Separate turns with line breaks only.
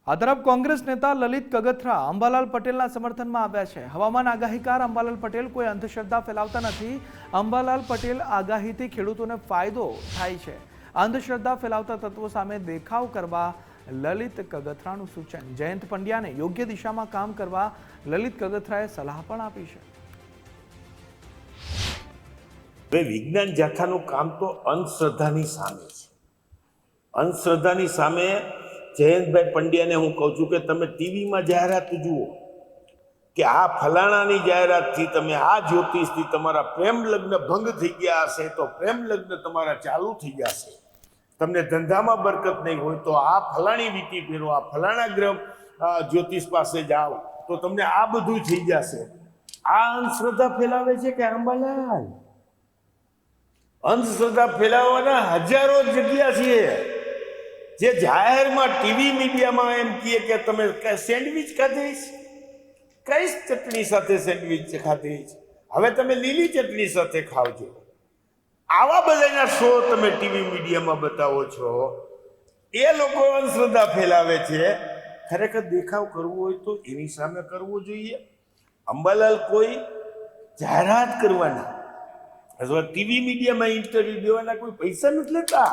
આ તરફ કોંગ્રેસ નેતા લલિત કગથરા અંબાલાલ પટેલના સમર્થનમાં આવ્યા છે। હવામાન આગાહીકાર અંબાલાલ પટેલ કોઈ અંધશ્રદ્ધા ફેલાવતા નથી। અંબાલાલ પટેલ આગાહીથી ખેડૂતોને ફાયદો થાય છે। અંધશ્રદ્ધા ફેલાવતા તત્વો સામે દેખાવ કરવા લલિત કગથરાનું સૂચન। જયંત પંડ્યાને યોગ્ય દિશામાં કામ કરવા લલિત કગથરાએ સલાહ પણ આપી છે।
વિજ્ઞાન જાથાનું કામ તો અંધશ્રદ્ધાની સામે છે। અંધશ્રદ્ધાની સામે જયંતભાઈ પંડ્યાને હું કહું છું કે તમે ટીવીમાં જાહેરાત જુઓ કે આ ફલાણાની જાહેરાતથી તમે આ જ્યોતિષથી તમારા પ્રેમ લગ્ન ભંગ થઈ ગયા હશે તો પ્રેમ લગ્ન તમારા ચાલુ થઈ જશે। તમને ધંધામાં બરકત નહીં હોય તો આ ફલાણી વીંટી ફેરો, આ ફલાણા ગ્રહ જ્યોતિષ પાસે જાઓ તો તમને આ બધું થઈ જશે। આ અંધશ્રદ્ધા ફેલાવે છે કે અંબાલાલ? અંધશ્રદ્ધા ફેલાવવાના હજારો જગ્યા છે જે જાહેરમાં ટીવી મીડિયામાં એમ કહે કે તમે સેન્ડવિચ ખાધીશ, કઈ ચટણી સાથે સેન્ડવિચ ખાધીશ, હવે તમે લીલી ચટણી સાથે ખાવજો। આવા બધાના શો તમે ટીવી મીડિયામાં બતાવો છો। એ લોકો અંધશ્રદ્ધા ફેલાવે છે। ખરેખર દેખાવ કરવો હોય તો એની સામે કરવો જોઈએ। અંબાલાલ કોઈ જાહેરાત કરવાના અથવા ટીવી મીડિયામાં ઇન્ટરવ્યુ દેવાના કોઈ પૈસા નથી લેતા।